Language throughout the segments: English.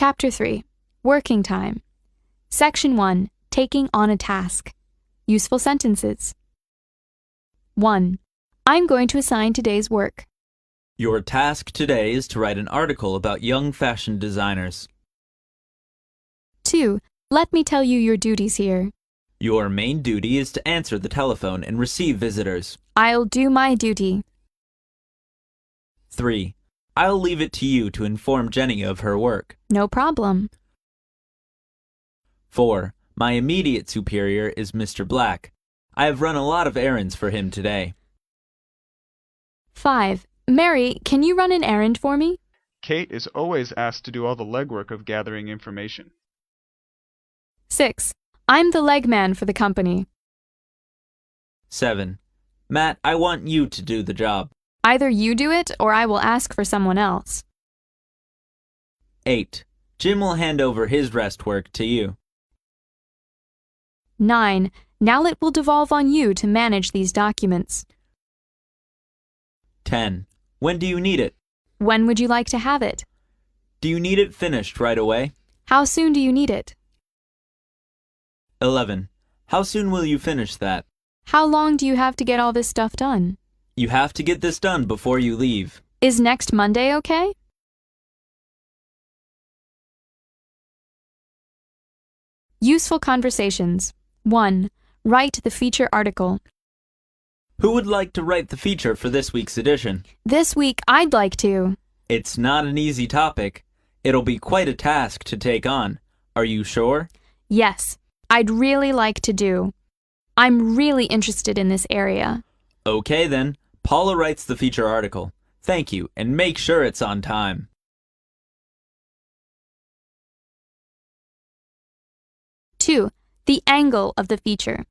Chapter 3. Working Time. Section 1. Taking on a task. Useful sentences. 1. I'm going to assign today's work. Your task today is to write an article about young fashion designers. 2. Let me tell you your duties here. Your main duty is to answer the telephone and receive visitors. I'll do my duty. 3. I'll leave it to you to inform Jenny of her work. No problem. 4. My immediate superior is Mr. Black. I have run a lot of errands for him today. 5. Mary, can you run an errand for me? Kate is always asked to do all the legwork of gathering information. 6. I'm the leg man for the company. 7. Matt, I want you to do the job. Either you do it or I will ask for someone else. 8. Jim will hand over his rest work to you. 9. Now it will devolve on you to manage these documents. 10. When do you need it? When would you like to have it? Do you need it finished right away? How soon do you need it? 11. How soon will you finish that? How long do you have to get all this stuff done? You have to get this done before you leave. Is next Monday okay? Useful conversations. 1. Write the feature article. Who would like to write the feature for this week's edition? This week, I'd like to. It's not an easy topic. It'll be quite a task to take on. Are you sure? Yes, I'd really like to do. I'm really interested in this area. Okay then. Paula writes the feature article. Thank you, and make sure it's on time. Two, the angle of the feature.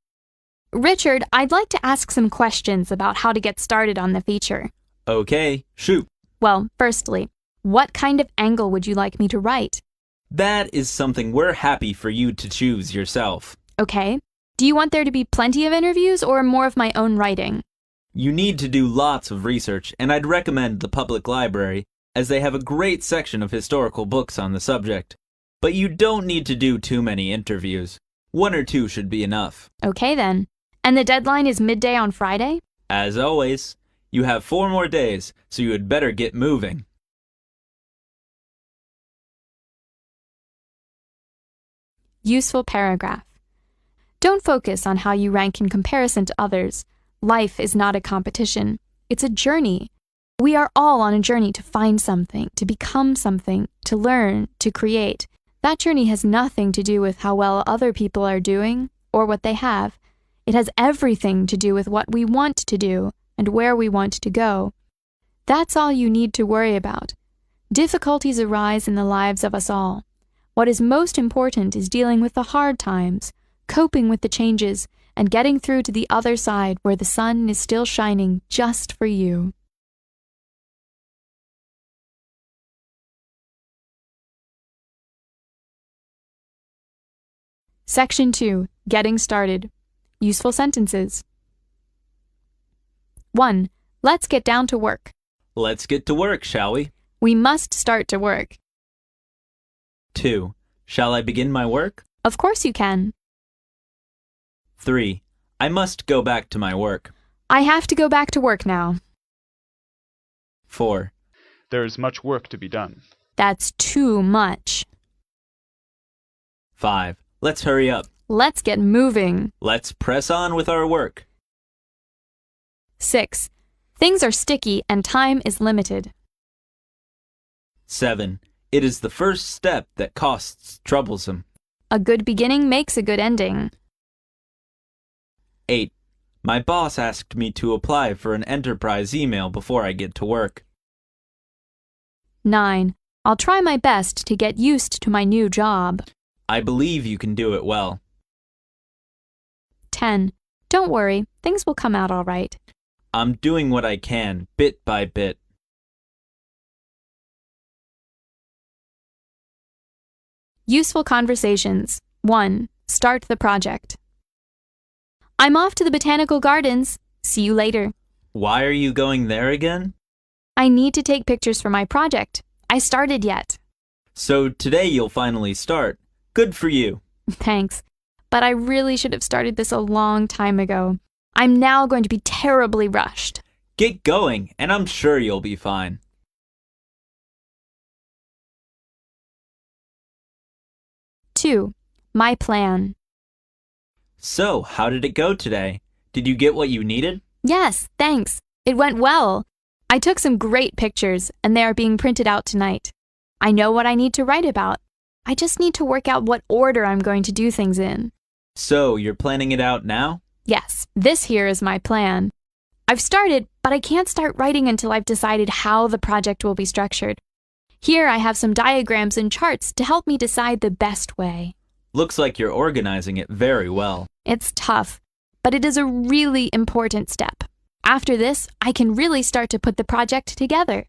Richard, I'd like to ask some questions about how to get started on the feature. Okay, shoot. Well, firstly, what kind of angle would you like me to write? That is something we're happy for you to choose yourself. Okay. Do you want there to be plenty of interviews or more of my own writing? You need to do lots of research, and I'd recommend the public library, as they have a great section of historical books on the subject. But you don't need to do too many interviews. 1 or 2 should be enough. Okay then. And the deadline is midday on Friday? As always, you have 4 more days, so you had better get moving. Useful paragraph. Don't focus on how you rank in comparison to others. Life is not a competition. It's a journey. We are all on a journey to find something, to become something, to learn, to create. That journey has nothing to do with how well other people are doing or what they have. It has everything to do with what we want to do and where we want to go. That's all you need to worry about. Difficulties arise in the lives of us all. What is most important is dealing with the hard times, coping with the changes, and getting through to the other side where the sun is still shining just for you. Section 2. Getting started. Useful sentences. 1. Let's get down to work. Let's get to work, shall we? We must start to work. 2. Shall I begin my work? Of course you can. 3. I must go back to my work. I have to go back to work now. 4. There is much work to be done. That's too much. 5. Let's hurry up. Let's get moving. Let's press on with our work. 6. Things are sticky and time is limited. 7. It is the first step that costs troublesome. A good beginning makes a good ending. 8. My boss asked me to apply for an enterprise email before I get to work. 9. I'll try my best to get used to my new job. I believe you can do it well. 10. Don't worry, things will come out all right. I'm doing what I can, bit by bit. Useful conversations. 1. Start the project. I'm off to the botanical gardens. See you later. Why are you going there again? I need to take pictures for my project. I started yet. So today you'll finally start. Good for you. Thanks. But I really should have started this a long time ago. I'm now going to be terribly rushed. Get going, and I'm sure you'll be fine. Two, my plan. So, how did it go today? Did you get what you needed? Yes, thanks. It went well. I took some great pictures, and they are being printed out tonight. I know what I need to write about. I just need to work out what order I'm going to do things in. So, you're planning it out now? Yes, this here is my plan. I've started, but I can't start writing until I've decided how the project will be structured. Here I have some diagrams and charts to help me decide the best way. Looks like you're organizing it very well. It's tough, but it is a really important step. After this, I can really start to put the project together.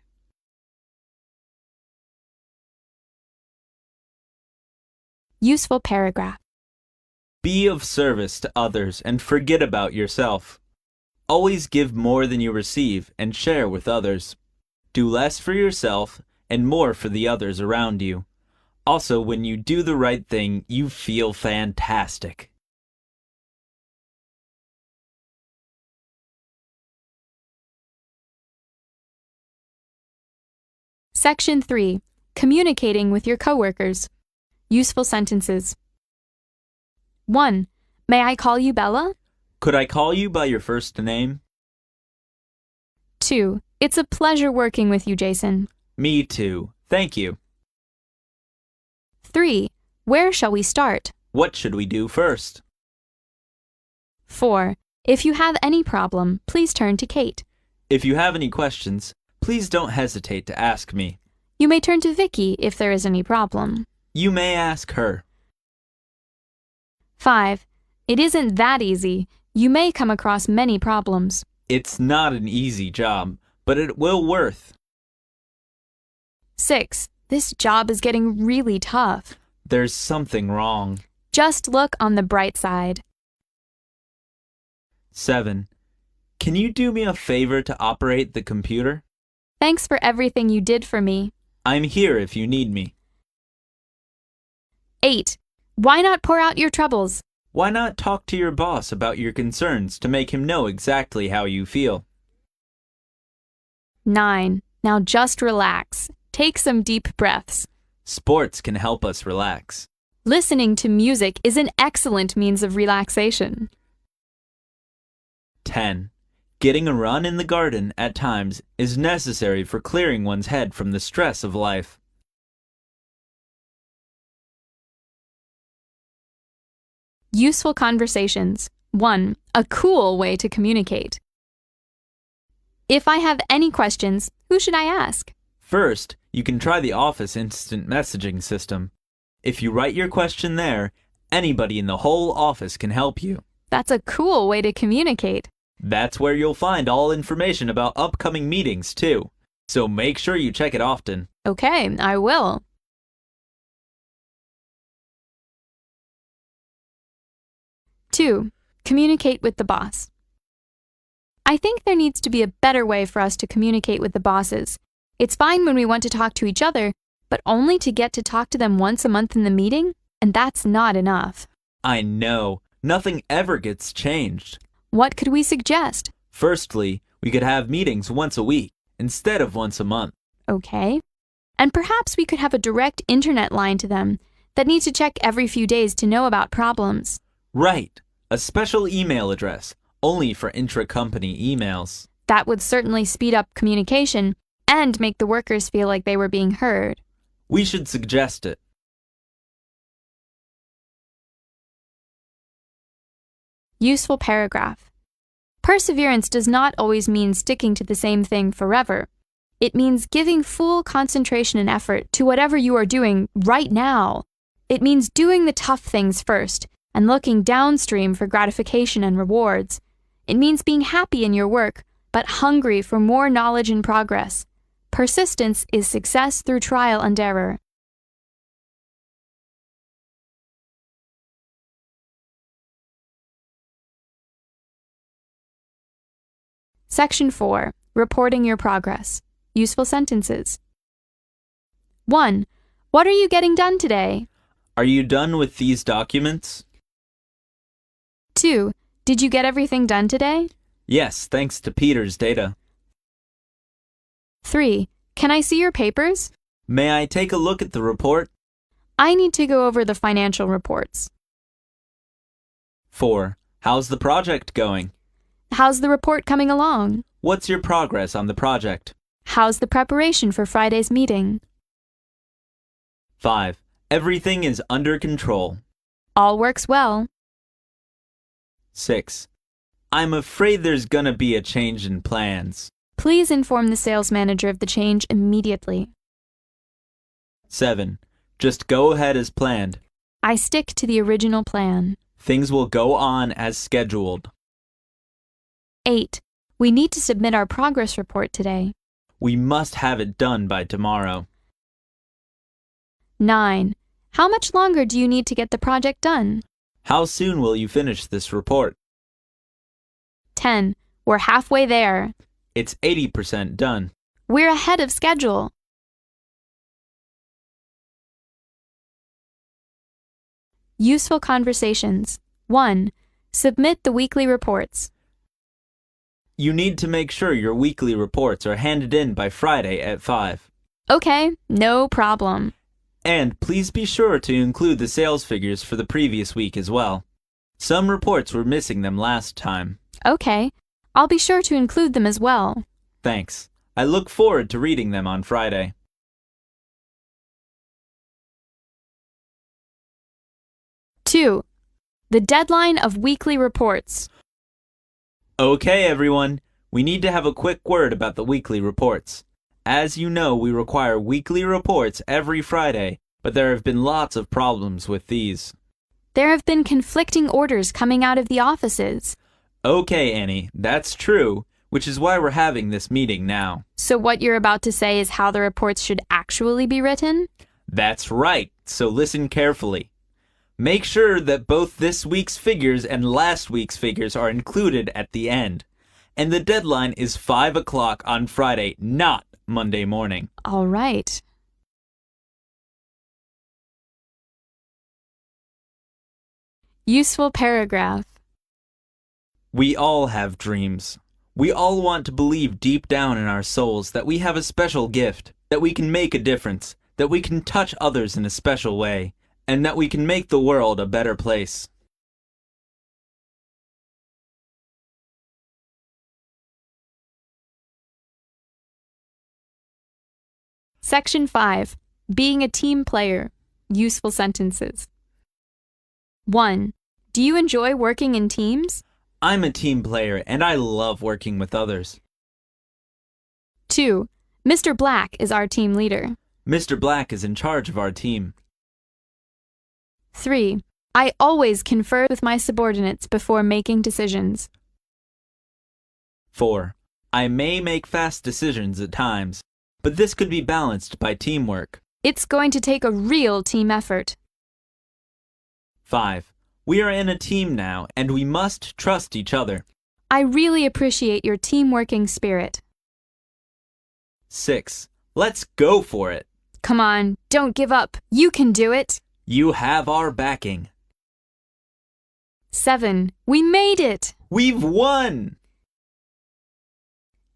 Useful paragraph. Be of service to others and forget about yourself. Always give more than you receive and share with others. Do less for yourself and more for the others around you. Also, when you do the right thing, you feel fantastic. Section 3. Communicating with your coworkers. Useful sentences. 1. May I call you Bella? Could I call you by your first name? 2. It's a pleasure working with you, Jason. Me too. Thank you. 3. Where shall we start? What should we do first? 4. If you have any problem, please turn to Kate. If you have any questions, please don't hesitate to ask me. You may turn to Vicky if there is any problem. You may ask her. 5. It isn't that easy. You may come across many problems. It's not an easy job, but it will worth. 6. This job is getting really tough. There's something wrong. Just look on the bright side. 7. Can you do me a favor to operate the computer? Thanks for everything you did for me. I'm here if you need me. 8. Why not pour out your troubles? Why not talk to your boss about your concerns to make him know exactly how you feel? 9. Now just relax. Take some deep breaths. Sports can help us relax. Listening to music is an excellent means of relaxation. 10. Getting a run in the garden at times is necessary for clearing one's head from the stress of life. Useful conversations. 1. A cool way to communicate. If I have any questions, who should I ask? First, you can try the Office instant messaging system. If you write your question there, anybody in the whole office can help you. That's a cool way to communicate. That's where you'll find all information about upcoming meetings, too. So make sure you check it often. Okay, I will. 2. Communicate with the boss. I think there needs to be a better way for us to communicate with the bosses. It's fine when we want to talk to each other, but only to get to talk to them once a month in the meeting, and that's not enough. I know. Nothing ever gets changed. What could we suggest? Firstly, we could have meetings once a week instead of once a month. Okay. And perhaps we could have a direct internet line to them that needs to check every few days to know about problems. Right. A special email address, only for intra-company emails. That would certainly speed up communication and make the workers feel like they were being heard. We should suggest it. Useful paragraph. Perseverance does not always mean sticking to the same thing forever. It means giving full concentration and effort to whatever you are doing right now. It means doing the tough things first and looking downstream for gratification and rewards. It means being happy in your work, but hungry for more knowledge and progress. Persistence is success through trial and error. Section 4. Reporting your progress. Useful sentences. 1. What are you getting done today? Are you done with these documents? 2. Did you get everything done today? Yes, thanks to Peter's data. 3. Can I see your papers? May I take a look at the report? I need to go over the financial reports. 4. How's the project going? How's the report coming along? What's your progress on the project? How's the preparation for Friday's meeting? 5. Everything is under control. All works well. 6. I'm afraid there's gonna be a change in plans. Please inform the sales manager of the change immediately. 7. Just go ahead as planned. I stick to the original plan. Things will go on as scheduled. 8. We need to submit our progress report today. We must have it done by tomorrow. 9. How much longer do you need to get the project done? How soon will you finish this report? 10. We're halfway there. It's 80% done. We're ahead of schedule. Useful conversations. 1. Submit the weekly reports. You need to make sure your weekly reports are handed in by Friday at 5. Okay, no problem. And please be sure to include the sales figures for the previous week as well. Some reports were missing them last time. Okay, I'll be sure to include them as well. Thanks. I look forward to reading them on Friday. Two, the deadline of weekly reports. Okay, everyone. We need to have a quick word about the weekly reports. As you know, we require weekly reports every Friday, but there have been lots of problems with these. There have been conflicting orders coming out of the offices. Okay, Annie, that's true, which is why we're having this meeting now. So what you're about to say is how the reports should actually be written? That's right, so listen carefully. Make sure that both this week's figures and last week's figures are included at the end. And the deadline is 5 o'clock on Friday, not Monday morning. All right. Useful paragraph. We all have dreams. We all want to believe deep down in our souls that we have a special gift, that we can make a difference, that we can touch others in a special way, and that we can make the world a better place. Section 5. Being a team player. Useful sentences. 1. Do you enjoy working in teams? I'm a team player and I love working with others. 2. Mr. Black is our team leader. Mr. Black is in charge of our team. 3. I always confer with my subordinates before making decisions. 4. I may make fast decisions at times, but this could be balanced by teamwork. It's going to take a real team effort. 5. We are in a team now, and we must trust each other. I really appreciate your team-working spirit. 6. Let's go for it. Come on, don't give up. You can do it. You have our backing. 7. We made it. We've won!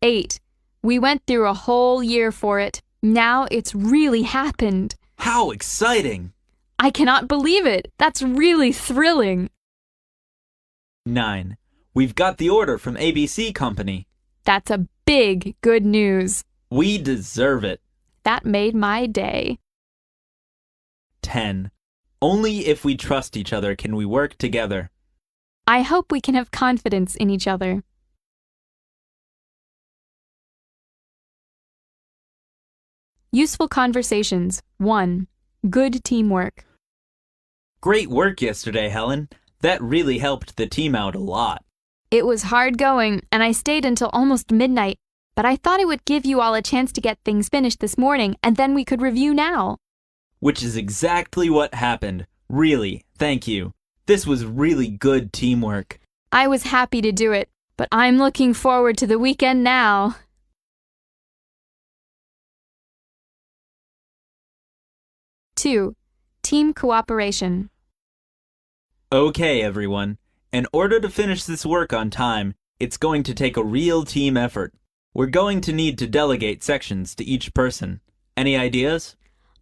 8. We went through a whole year for it. Now it's really happened. How exciting! I cannot believe it. That's really thrilling. 9. We've got the order from ABC Company. That's a big good news. We deserve it. That made my day. 10. Only if we trust each other can we work together. I hope we can have confidence in each other. Useful conversations. 1. Good teamwork. Great work yesterday, Helen. That really helped the team out a lot. It was hard going, and I stayed until almost midnight, but I thought it would give you all a chance to get things finished this morning, and then we could review now. Which is exactly what happened. Really, thank you. This was really good teamwork. I was happy to do it, but I'm looking forward to the weekend now. 2. Team cooperation. Okay, everyone. In order to finish this work on time, it's going to take a real team effort. We're going to need to delegate sections to each person. Any ideas?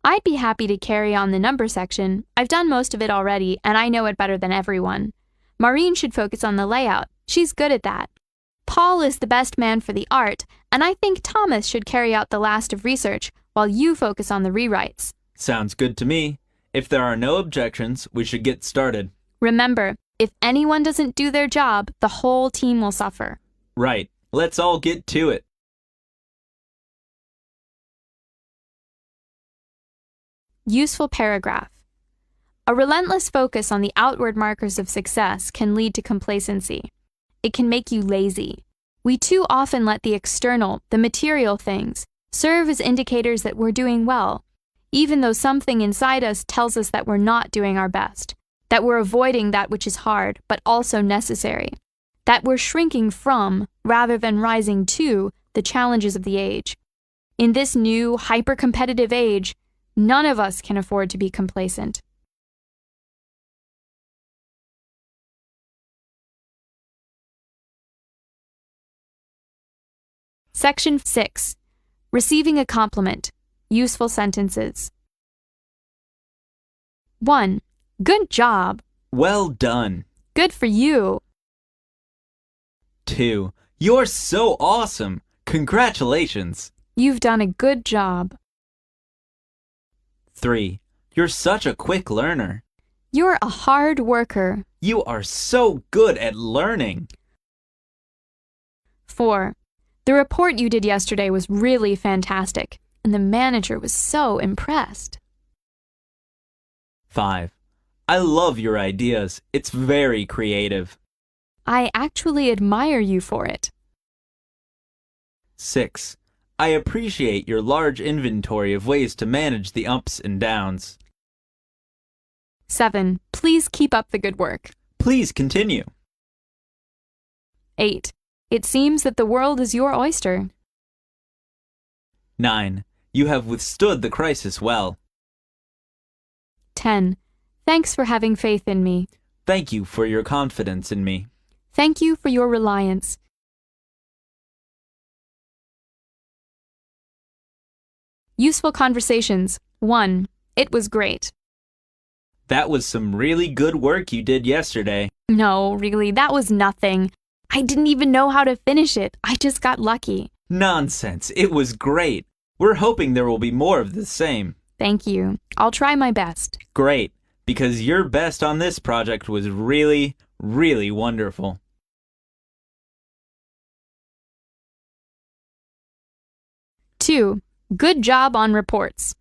I'd be happy to carry on the number section. I've done most of it already, and I know it better than everyone. Maureen should focus on the layout. She's good at that. Paul is the best man for the art, and I think Thomas should carry out the last of research, while you focus on the rewrites. Sounds good to me. If there are no objections, we should get started. Remember, if anyone doesn't do their job, the whole team will suffer. Right. Let's all get to it. Useful paragraph. A relentless focus on the outward markers of success can lead to complacency. It can make you lazy. We too often let the external, the material things, serve as indicators that we're doing well, even though something inside us tells us that we're not doing our best, that we're avoiding that which is hard but also necessary, that we're shrinking from, rather than rising to, the challenges of the age. In this new, hyper-competitive age, none of us can afford to be complacent. Section 6. Receiving a compliment. Useful sentences. 1. Good job. Well done. Good for you. 2. You're so awesome. Congratulations. You've done a good job. 3. You're such a quick learner. You're a hard worker. You are so good at learning. 4. The report you did yesterday was really fantastic, and the manager was so impressed. 5. I love your ideas. It's very creative. I actually admire you for it. 6. I appreciate your large inventory of ways to manage the ups and downs. 7. Please keep up the good work. Please continue. 8. It seems that the world is your oyster. 9. You have withstood the crisis well. 10. Thanks for having faith in me. Thank you for your confidence in me. Thank you for your reliance. Useful conversations. 1. It was great. That was some really good work you did yesterday. No, really, that was nothing. I didn't even know how to finish it. I just got lucky. Nonsense. It was great. We're hoping there will be more of the same. Thank you. I'll try my best. Great, because your best on this project was really, really wonderful. Two. Good job on reports.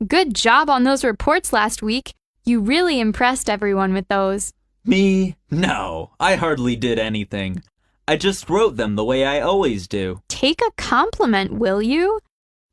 Good job on those reports last week. You really impressed everyone with those. Me? No, I hardly did anything. I just wrote them the way I always do. Take a compliment, will you?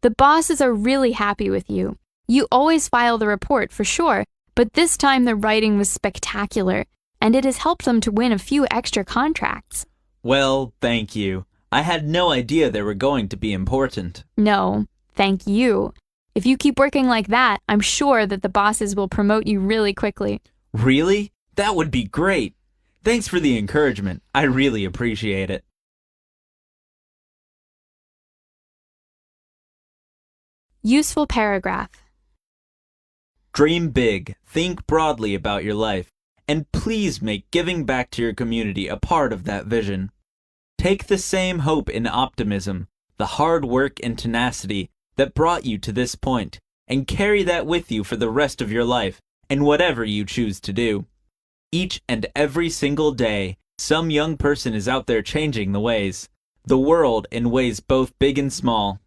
The bosses are really happy with you. You always file the report for sure, but this time the writing was spectacular, and it has helped them to win a few extra contracts. Well, thank you. I had no idea they were going to be important. No, thank you. If you keep working like that, I'm sure that the bosses will promote you really quickly. Really? That would be great. Thanks for the encouragement. I really appreciate it. Useful paragraph. Dream big, think broadly about your life, and please make giving back to your community a part of that vision. Take the same hope and optimism, the hard work and tenacity that brought you to this point, and carry that with you for the rest of your life and whatever you choose to do. Each and every single day, some young person is out there changing the world in ways both big and small.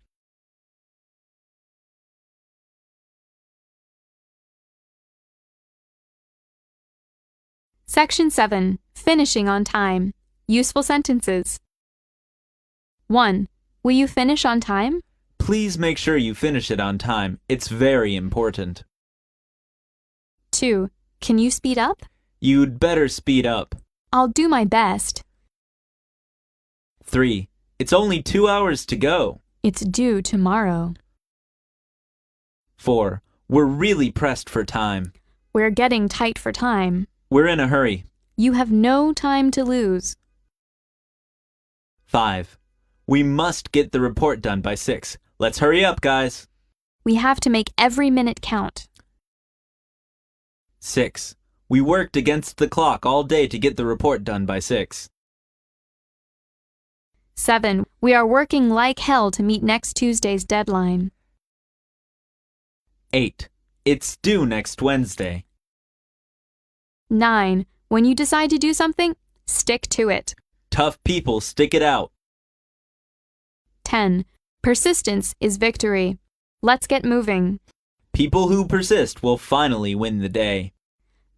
Section 7. Finishing on time. Useful sentences. 1. Will you finish on time? Please make sure you finish it on time. It's very important. 2. Can you speed up? You'd better speed up. I'll do my best. 3. It's only 2 hours to go. It's due tomorrow. 4. We're really pressed for time. We're getting tight for time. We're in a hurry. You have no time to lose. 5. We must get the report done by 6. Let's hurry up, guys. We have to make every minute count. 6. We worked against the clock all day to get the report done by 6. 7. We are working like hell to meet next Tuesday's deadline. 8. It's due next Wednesday. 9. When you decide to do something, stick to it. Tough people stick it out. 10. Persistence is victory. Let's get moving. People who persist will finally win the day.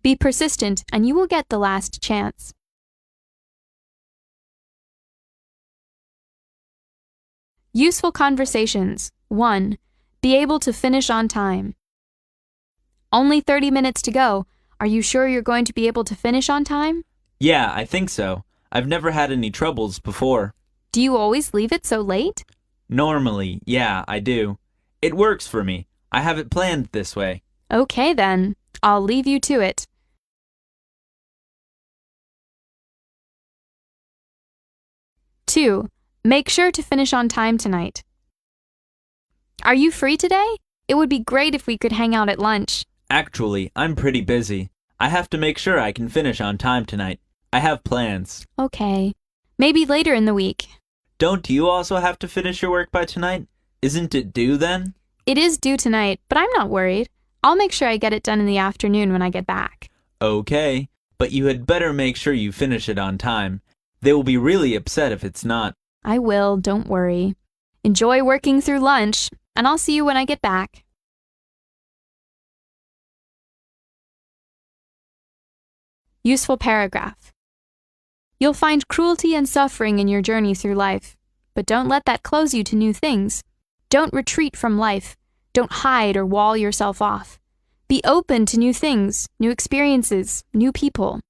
Be persistent and you will get the last chance. Useful conversations. 1. Be able to finish on time. Only 30 minutes to go. Are you sure you're going to be able to finish on time? Yeah, I think so. I've never had any troubles before. Do you always leave it so late? Normally, yeah, I do. It works for me. I have it planned this way. Okay then. I'll leave you to it. 2. Make sure to finish on time tonight. Are you free today? It would be great if we could hang out at lunch. Actually, I'm pretty busy. I have to make sure I can finish on time tonight. I have plans. Okay. Maybe later in the week. Don't you also have to finish your work by tonight? Isn't it due then? It is due tonight, but I'm not worried. I'll make sure I get it done in the afternoon when I get back. Okay, but you had better make sure you finish it on time. They will be really upset if it's not. I will, don't worry. Enjoy working through lunch, and I'll see you when I get back. Useful paragraph. You'll find cruelty and suffering in your journey through life, but don't let that close you to new things. Don't retreat from life. Don't hide or wall yourself off. Be open to new things, new experiences, new people.